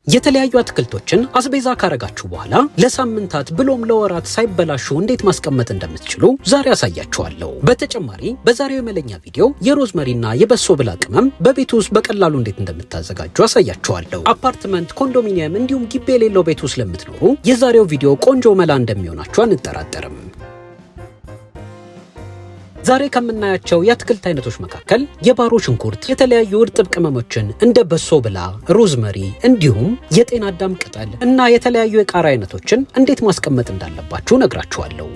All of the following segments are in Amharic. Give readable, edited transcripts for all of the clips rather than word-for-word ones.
የተለያዩ አትክልቶችን አስቤዛ ካረጋችሁ በኋላ ለሳምንታት ብሎም ለወራት ሳይበላሹ እንዴት ማስቀመጥ እንደምትችሉ ዛሬ አሳያችኋለሁ። በተጨማሪ በዛሬው የመለኛ ቪዲዮ የሮዝመሪና የበሶ ብላ ቅመም በቤት ውስጥ በቀላሉ እንዴት እንደምታዘጋጁ አሳያችኋለሁ። አፓርትመንት፣ ኮንዶሚኒየም እንዲሁም ግቢ የሌለው ቤት ውስጥ ለምትኖሩ የዛሬው ቪዲዮ ቆንጆ መላ እንደሚሆናችሁ አንጠራጠርም። ዛሬ ከምናያቸው የአትክልት አይነቶች መካከል የባሮ ሽንኩርት፣ የተለያዩ እርጥብ ቅመሞችን እንደ በሶ ብላ፣ ሮዝመሪ እንዲሁም የጤና አዳም ቅጠል እና የተለያዩ የቃሪያ አይነቶችን እንዴት ማስቀመጥ እንዳለባችሁ ነግራችኋለሁ።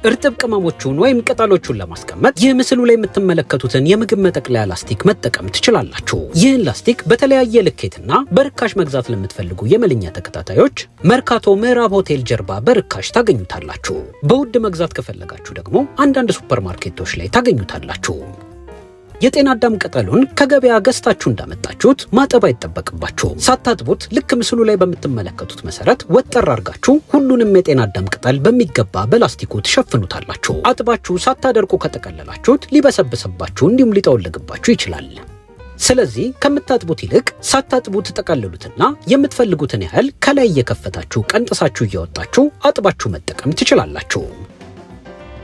እርጥብ ቅመሞቹን ወይም ቅጠሎቹን ለማስቀመጥ ይህ ምስሉ ላይ የምትመለከቱትን የምግብ መጠቅለያ ላስቲክ መጠቀም ትችላላችሁ። ይህን ላስቲክ በተለያየ ልኬትና በርካሽ መግዛት ለምትፈልጉ የመለኛ ተከታታዮች መርካቶ ምዕራብ ሆቴል ጀርባ በርካሽ ታገኙታላችሁ። በውድ መግዛት ከፈለጋችሁ ደግሞ አንዳንድ ሱፐርማርኬቶች ላይ ታገኙታላችሁ። የጤና አዳም ቅጠሉን ከገበያ ገዝታችሁ እንዳመጣችሁት ማጠብ አይጠበቅባችሁም። ሳታጥቡት ልክ ምስሉ ላይ በምትመለከቱት መሰረት ወጠር አርጋችሁ ሁሉንም የጤና አዳም ቅጠል በሚገባ በላስቲኩ ትሸፍኑታላችሁ። አጥባችሁ ሳታደርቁ ከጠቀለላችሁት ሊበሰብስባችሁ እንዲሁም ሊጠወልግባችሁ ይችላል። ስለዚህ ከምታጥቡት ይልቅ ሳታጥቡት ተጠቀልሉትና የምትፈልጉትን ያህል ከላይ እየከፈታችሁ ቀንጥሳችሁ እያወጣችሁ አጥባችሁ መጠቀም ትችላላችሁ።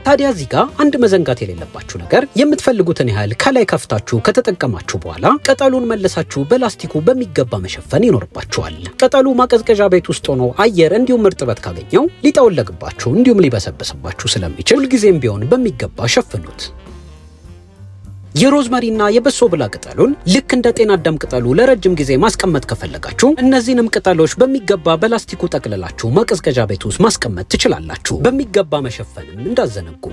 ታዲያ እዚህ ጋር አንድ መዘንጋት የሌለባችሁ ነገር የምትፈልጉትን ያህል ከላይ ከፍታችሁ ከተጠቀማችሁ በኋላ ቅጠሉን መልሳችሁ በላስቲኩ በሚገባ መሸፈን ይኖርባችኋል። ቅጠሉ ማቀዝቀዣ ቤት ውስጥ ሆኖ አየር እንዲሁም እርጥበት ካገኘው ሊጠወለግባችሁ እንዲሁም ሊበሰብስባችሁ ስለሚችል ሁልጊዜም ቢሆን በሚገባ ሸፍኑት። የሮዝመሪና የበሶ ብላ ቅጠሉን ልክ እንደ ጤና አዳም ቅጠሉ ለረጅም ጊዜ ማስቀመጥ ከፈለጋችሁ እነዚህንም ቅጠሎች በሚገባ በላስቲኩ ጠቅልላችሁ ማቀዝቀዣ ቤት ውስጥ ማስቀመጥ ትችላላችሁ። በሚገባ መሸፈንም እንዳዘነጉ።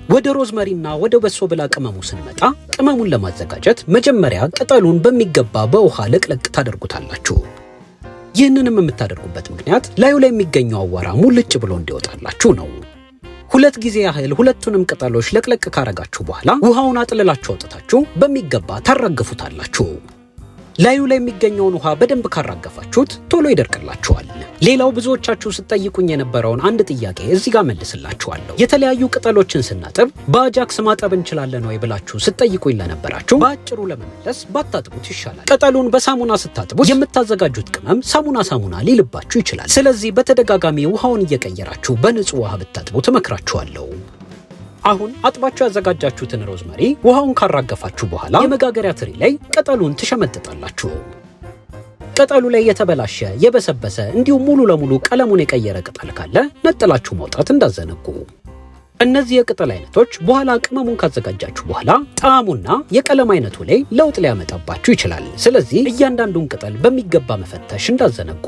ወደ ሮዝመሪና ወደ በሶ ብላ ቅመሙ ስንመጣ ቅመሙን ለማዘጋጀት መጀመሪያ ቅጠሉን በሚገባ በውሃ ለቅለቅ ታደርጉታላችሁ። ይህንንም የምታደርጉበት ምክንያት ላዩ ላይ የሚገኘው አዋራ ሙልጭ ብሎ እንዲወጣላችሁ ነው። 2 ጊዜ ያህል ሁለቱንም ቅጠሎች ለቅለቅ ካረጋችሁ በኋላ ውሃውን አጥልላችሁ አውጥታችሁ በሚገባ ታራግፉታላችሁ። ላዩ ላይ የሚገኘውን ውሃ በደንብ ካራገፋችሁት ቶሎ ይደርቅላችኋል። ሌላው ብዙዎቻችሁ ስትጠይቁኝ የነበረውን አንድ ጥያቄ እዚህ ጋር መልስላችኋለሁ። የተለያዩ ቅጠሎችን ስናጥብ በአጃክስ ማጠብ እንችላለን ወይ ብላችሁ ስትጠይቁኝ ለነበራችሁ በአጭሩ ለመመለስ ባታጥቡት ይሻላል። ቅጠሉን በሳሙና ስታጥቡት የምታዘጋጁት ቅመም ሳሙና ሊልባችሁ ይችላል። ስለዚህ በተደጋጋሚ ውሃውን እየቀየራችሁ በንጹህ ውሃ ብታጥቡት እመክራችኋለሁ። አሁን አጥባችሁ ያዘጋጃችሁትን ሮዝመሪ ውሃውን ካራገፋችሁ በኋላ የመጋገሪያ ትሪ ላይ ቅጠሉን ትሸመጥጣላችሁ። ቅጠሉ ላይ የተበላሸ የበሰበሰ እንዲሁም ሙሉ ለሙሉ ቀለሙን የቀየረ ቅጠል ካለ ነጥላችሁ ማውጣት እንዳዘነጉ። እነዚህ የቅጠል አይነቶች በኋላ ቅመሙን ካዘጋጃችሁ በኋላ ጣዕሙና የቀለም አይነቱ ላይ ለውጥ ሊያመጣባችሁ ይችላል። ስለዚህ እያንዳንዱን ቅጠል በሚገባ መፈተሽ እንዳዘነጉ።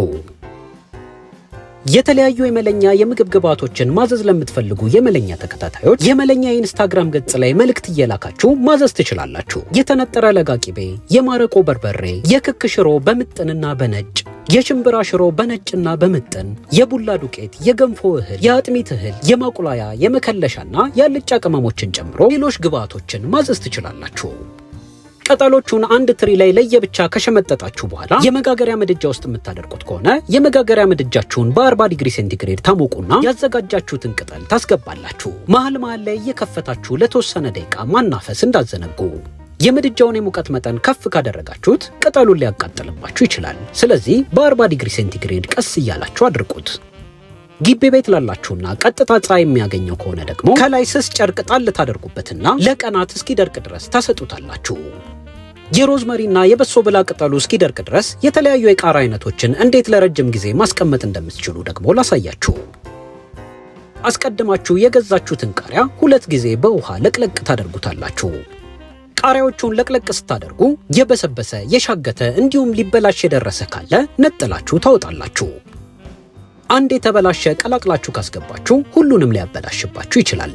የተለያዩ የመለኛ የምግብ ግብአቶችን ማዘዝ ለምትፈልጉ የመለኛ ተከታታዮች የመለኛ የኢንስታግራም ገጽ ላይ መልእክት እየላካችሁ ማዘዝ ትችላላችሁ። የተነጠረ ለጋ ቂቤ፣ የማረቆ በርበሬ፣ የክክ ሽሮ በምጥንና በነጭ፣ የሽምብራ ሽሮ በነጭና በምጥን፣ የቡላ ዱቄት፣ የገንፎ እህል፣ የአጥሚት እህል፣ የማቁላያ፣ የመከለሻና የአልጫ ቅመሞችን ጨምሮ ሌሎች ግብአቶችን ማዘዝ ትችላላችሁ። ቅጠሎቹን አንድ ትሪ ላይ ለየብቻ ከሸመጠጣችሁ በኋላ የመጋገሪያ ምድጃ ውስጥ የምታደርጉት ከሆነ የመጋገሪያ ምድጃችሁን በ40 ዲግሪ ሴንቲግሬድ ታሞቁና ያዘጋጃችሁትን ቅጠል ታስገባላችሁ። መሃል ላይ እየከፈታችሁ ለተወሰነ ደቂቃ ማናፈስ እንዳዘነጉ። የምድጃውን የሙቀት መጠን ከፍ ካደረጋችሁት ቅጠሉን ሊያቃጥልባችሁ ይችላል። ስለዚህ በ40 ዲግሪ ሴንቲግሬድ ቀስ እያላችሁ አድርቁት። ግቢ ቤት ላላችሁና ቀጥታ ፀሐይ የሚያገኘው ከሆነ ደግሞ ከላይ ስስ ጨርቅ ጣል ታደርጉበትና ለቀናት እስኪደርቅ ድረስ ታሰጡታላችሁ። የሮዝመሪና የበሶ ብላ ቅጠሉ እስኪደርቅ ድረስ የተለያዩ የቃሪያ አይነቶችን እንዴት ለረጅም ጊዜ ማስቀመጥ እንደምትችሉ ደግሞ ላሳያችሁ። አስቀድማችሁ የገዛችሁትን ቃሪያ 2 ጊዜ በውሃ ለቅለቅ ታደርጉታላችሁ። ቃሪያዎቹን ለቅለቅ ስታደርጉ የበሰበሰ፣ የሻገተ እንዲሁም ሊበላሽ የደረሰ ካለ ነጥላችሁ ታወጣላችሁ። አንድ የተበላሸ ቀላቅላችሁ ካስገባችሁ ሁሉንም ሊያበላሽባችሁ ይችላል።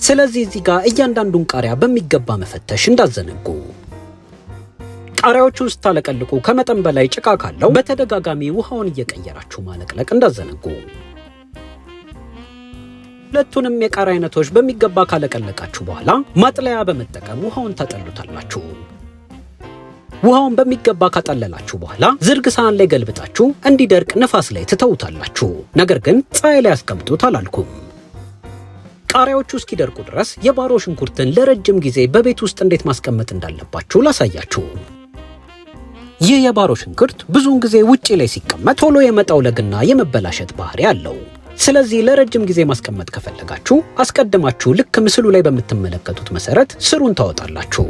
ስለዚህ እዚህ ጋር እያንዳንዱን ቃሪያ በሚገባ መፈተሽ እንዳዘነጉ። ቃሪያዎቹን ስታለቀልቁ ከመጠን በላይ ጭቃ ካለው በተደጋጋሚ ውሃውን እየቀየራችሁ ማለቅለቅ እንዳዘነጉ። ሁለቱንም የቃሪያ አይነቶች በሚገባ ካለቀለቃችሁ በኋላ ማጥለያ በመጠቀም ውሃውን ታጠሉታላችሁ። ውሃውን በሚገባ ካጠለላችሁ በኋላ ዝርግ ሳህን ላይ ገልብጣችሁ እንዲደርቅ ንፋስ ላይ ትተውታላችሁ። ነገር ግን ፀሐይ ላይ አስቀምጡት አላልኩም። ቃሪያዎቹ እስኪደርቁ ድረስ የባሮ ሽንኩርትን ለረጅም ጊዜ በቤት ውስጥ እንዴት ማስቀመጥ እንዳለባችሁ ላሳያችሁ። ይህ የባሮ ሽንኩርት ብዙውን ጊዜ ውጪ ላይ ሲቀመጥ ቶሎ የመጠውለግና የመበላሸት ባህሪ አለው። ስለዚህ ለረጅም ጊዜ ማስቀመጥ ከፈለጋችሁ አስቀድማችሁ ልክ ምስሉ ላይ በምትመለከቱት መሰረት ስሩን ታወጣላችሁ።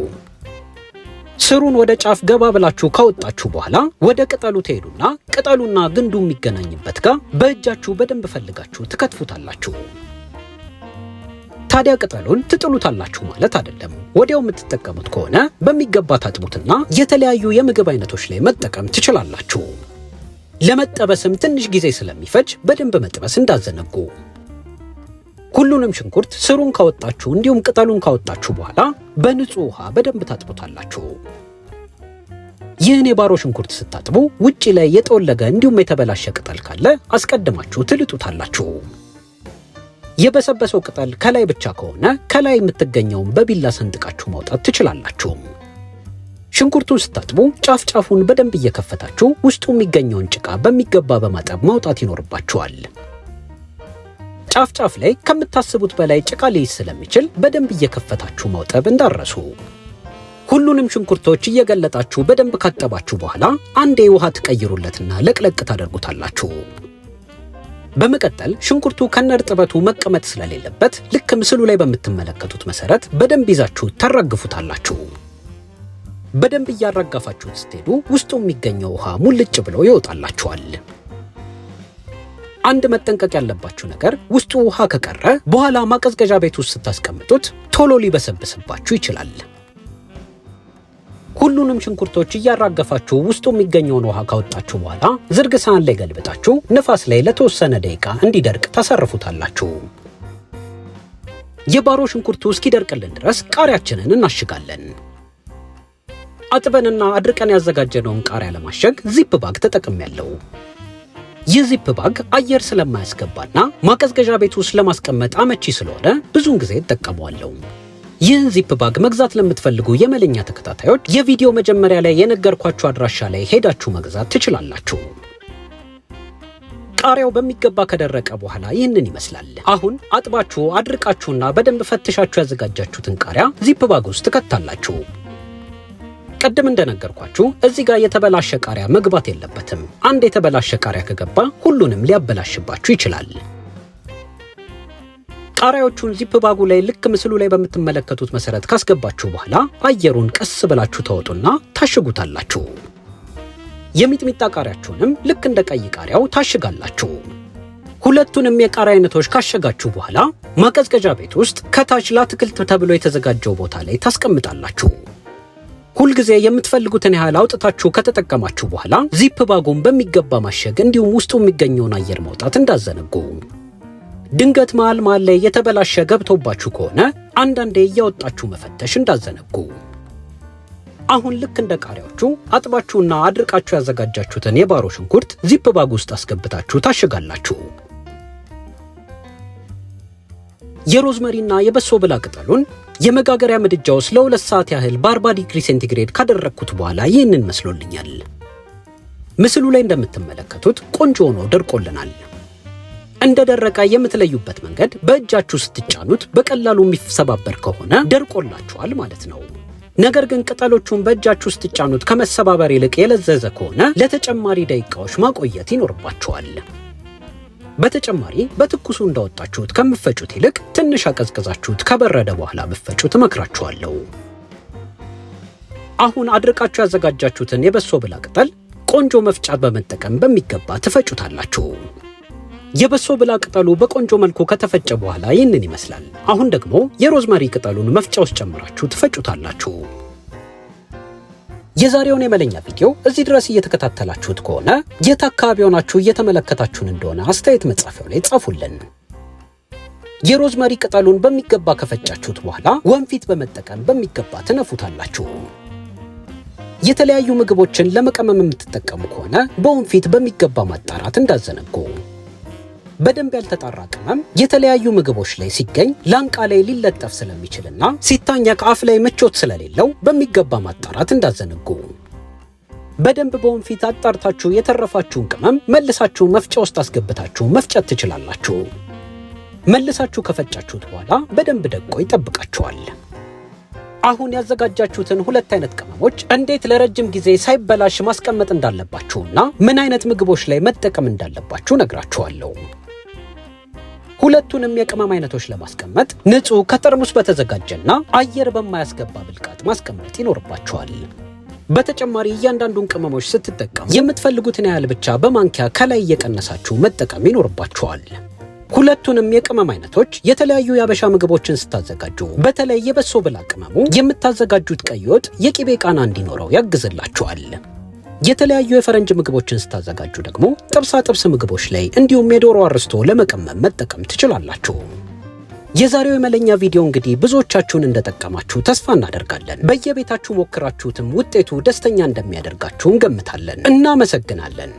ስሩን ወደ ጫፍ ገባ ብላችሁ ካወጣችሁ በኋላ ወደ ቅጠሉ ትሄዱና ቅጠሉና ግንዱ የሚገናኝበት ጋር በእጃችሁ በደንብ ፈልጋችሁ ትከትፉታላችሁ። ታዲያ ቅጠሉን ትጥሉታላችሁ ማለት አይደለም። ወዲያው የምትጠቀሙት ከሆነ በሚገባ ታጥቡትና የተለያዩ የምግብ አይነቶች ላይ መጠቀም ትችላላችሁ። ለመጠበስም ትንሽ ጊዜ ስለሚፈጅ በደንብ መጥበስ እንዳዘነጉ። ሁሉንም ሽንኩርት ስሩን ካወጣችሁ እንዲሁም ቅጠሉን ካወጣችሁ በኋላ በንጹህ ውሃ በደንብ ታጥቡታላችሁ። ይህን የባሮ ሽንኩርት ስታጥቡ ውጪ ላይ የጠወለገ እንዲሁም የተበላሸ ቅጠል ካለ አስቀድማችሁ ትልጡታላችሁ። የበሰበሰው ቅጠል ከላይ ብቻ ከሆነ ከላይ የምትገኘውን በቢላ ሰንጥቃችሁ ማውጣት ትችላላችሁ። ሽንኩርቱን ስታጥቡ ጫፍ ጫፉን በደንብ እየከፈታችሁ ውስጡ የሚገኘውን ጭቃ በሚገባ በማጠብ ማውጣት ይኖርባችኋል። ጫፍ ጫፍ ላይ ከምታስቡት በላይ ጭቃ ሊይዝ ስለሚችል በደንብ እየከፈታችሁ ማውጣት እንዳረሱ። ሁሉንም ሽንኩርቶች እየገለጣችሁ በደንብ ካጠባችሁ በኋላ አንዴ ውሃ ትቀይሩለትና ለቅለቅ ታደርጉታላችሁ። በመቀጠል ሽንኩርቱ ከነርጥበቱ መቀመጥ ስለሌለበት ልክ ምስሉ ላይ በምትመለከቱት መሰረት በደንብ ይዛችሁ ታራግፉታላችሁ። በደንብ እያራጋፋችሁት ስትሄዱ ውስጡ የሚገኘው ውሃ ሙልጭ ብሎ ይወጣላችኋል። አንድ መጠንቀቅ ያለባችሁ ነገር ውስጡ ውሃ ከቀረ በኋላ ማቀዝቀዣ ቤት ውስጥ ስታስቀምጡት ቶሎ ሊበሰብስባችሁ ይችላል። ሁሉንም ሽንኩርቶች እያራገፋችሁ ውስጡ የሚገኘውን ውሃ ካወጣችሁ በኋላ ዝርግ ሳህን ላይ ገልብጣችሁ ንፋስ ላይ ለተወሰነ ደቂቃ እንዲደርቅ ታሳርፉታላችሁ። የባሮ ሽንኩርቱ እስኪደርቅልን ድረስ ቃሪያችንን እናሽጋለን። አጥበንና አድርቀን ያዘጋጀነውን ቃሪያ ለማሸግ ዚፕ ባግ ተጠቅሜያለሁ። ይህ ዚፕ ባግ አየር ስለማያስገባና ማቀዝቀዣ ቤት ውስጥ ለማስቀመጥ አመቺ ስለሆነ ብዙውን ጊዜ እጠቀመዋለሁ። ይህን ዚፕ ባግ መግዛት ለምትፈልጉ የመለኛ ተከታታዮች የቪዲዮ መጀመሪያ ላይ የነገርኳችሁ አድራሻ ላይ ሄዳችሁ መግዛት ትችላላችሁ። ቃሪያው በሚገባ ከደረቀ በኋላ ይህንን ይመስላል። አሁን አጥባችሁ አድርቃችሁና በደንብ ፈትሻችሁ ያዘጋጃችሁትን ቃሪያ ዚፕ ባግ ውስጥ ትከታላችሁ። ቀደም እንደነገርኳችሁ እዚህ ጋር የተበላሸ ቃሪያ መግባት የለበትም። አንድ የተበላሸ ቃሪያ ከገባ ሁሉንም ሊያበላሽባችሁ ይችላል። ቃሪያዎቹን ዚፕ ባጉ ላይ ልክ ምስሉ ላይ በምትመለከቱት መሰረት ካስገባችሁ በኋላ አየሩን ቀስ ብላችሁ ታወጡና ታሽጉታላችሁ። የሚጥሚጣ ቃሪያችሁንም ልክ እንደ ቀይ ቃሪያው ታሽጋላችሁ። ሁለቱንም የቃሪያ አይነቶች ካሸጋችሁ በኋላ ማቀዝቀዣ ቤት ውስጥ ከታች ለአትክልት ተብሎ የተዘጋጀው ቦታ ላይ ታስቀምጣላችሁ። ሁልጊዜ የምትፈልጉትን ያህል አውጥታችሁ ከተጠቀማችሁ በኋላ ዚፕ ባጉን በሚገባ ማሸግ እንዲሁም ውስጡ የሚገኘውን አየር ማውጣት እንዳዘነጉ። ድንገት መሃል ላይ የተበላሸ ገብቶባችሁ ከሆነ አንዳንዴ እያወጣችሁ መፈተሽ እንዳዘነጉ። አሁን ልክ እንደ ቃሪያዎቹ አጥባችሁና አድርቃችሁ ያዘጋጃችሁትን የባሮ ሽንኩርት ዚፕ ባግ ውስጥ አስገብታችሁ ታሽጋላችሁ። የሮዝመሪና የበሶ ብላ ቅጠሉን የመጋገሪያ ምድጃ ውስጥ ለ2 ሰዓት ያህል በ40 ዲግሪ ሴንቲግሬድ ካደረግኩት በኋላ ይህንን መስሎልኛል። ምስሉ ላይ እንደምትመለከቱት ቆንጆ ሆኖ ደርቆልናል። እንደደረቀ የምትለዩበት መንገድ በእጃችሁ ስትጫኑት በቀላሉ የሚሰባበር ከሆነ ደርቆላችኋል ማለት ነው። ነገር ግን ቅጠሎቹን በእጃችሁ ስትጫኑት ከመሰባበር ይልቅ የለዘዘ ከሆነ ለተጨማሪ ደቂቃዎች ማቆየት ይኖርባችኋል። በተጨማሪ በትኩሱ እንዳወጣችሁት ከምፈጩት ይልቅ ትንሽ አቀዝቅዛችሁት ከበረደ በኋላ ብፈጩት እመክራችኋለሁ። አሁን አድርቃችሁ ያዘጋጃችሁትን የበሶ ብላ ቅጠል ቆንጆ መፍጫ በመጠቀም በሚገባ ትፈጩታላችሁ። የበሶ ብላ ቅጠሉ በቆንጆ መልኩ ከተፈጨ በኋላ ይህንን ይመስላል። አሁን ደግሞ የሮዝመሪ ቅጠሉን መፍጫ ውስጥ ጨምራችሁ ትፈጩታላችሁ። የዛሬውን የመለኛ ቪዲዮ እዚህ ድረስ እየተከታተላችሁት ከሆነ የት አካባቢ ሆናችሁ እየተመለከታችሁን እንደሆነ አስተያየት መጻፊያው ላይ ጻፉልን። የሮዝመሪ ቅጠሉን በሚገባ ከፈጫችሁት በኋላ ወንፊት በመጠቀም በሚገባ ትነፉታላችሁ። የተለያዩ ምግቦችን ለመቀመም የምትጠቀሙ ከሆነ በወንፊት በሚገባ ማጣራት እንዳዘነጉ። በደንብ ያልተጣራ ቅመም የተለያዩ ምግቦች ላይ ሲገኝ ላንቃ ላይ ሊለጠፍ ስለሚችልና ሲታኘክ አፍ ላይ ምቾት ስለሌለው በሚገባ ማጣራት እንዳዘነጉ። በደንብ በወንፊት አጣርታችሁ የተረፋችሁን ቅመም መልሳችሁ መፍጫ ውስጥ አስገብታችሁ መፍጨት ትችላላችሁ። መልሳችሁ ከፈጫችሁት በኋላ በደንብ ደቆ ይጠብቃችኋል። አሁን ያዘጋጃችሁትን ሁለት አይነት ቅመሞች እንዴት ለረጅም ጊዜ ሳይበላሽ ማስቀመጥ እንዳለባችሁና ምን አይነት ምግቦች ላይ መጠቀም እንዳለባችሁ ነግራችኋለሁ። ሁለቱንም የቅመም አይነቶች ለማስቀመጥ ንጹህ ከጠርሙስ በተዘጋጀና አየር በማያስገባ ብልቃጥ ማስቀመጥ ይኖርባችኋል። በተጨማሪ እያንዳንዱን ቅመሞች ስትጠቀሙ የምትፈልጉትን ያህል ብቻ በማንኪያ ከላይ እየቀነሳችሁ መጠቀም ይኖርባችኋል። ሁለቱንም የቅመም አይነቶች የተለያዩ የአበሻ ምግቦችን ስታዘጋጁ በተለይ የበሶ ብላ ቅመሙ የምታዘጋጁት ቀይ ወጥ የቂቤ ቃና እንዲኖረው ያግዝላችኋል። የተለያዩ የፈረንጅ ምግቦችን ስታዘጋጁ ደግሞ ጥብስ ምግቦች ላይ እንዲሁም የዶሮ አርስቶ ለመቀመም መጠቀም ትችላላችሁ። የዛሬው የመለኛ ቪዲዮ እንግዲህ ብዙዎቻችሁን እንደጠቀማችሁ ተስፋ እናደርጋለን። በየቤታችሁ ሞክራችሁትም ውጤቱ ደስተኛ እንደሚያደርጋችሁ እንገምታለን። እናመሰግናለን።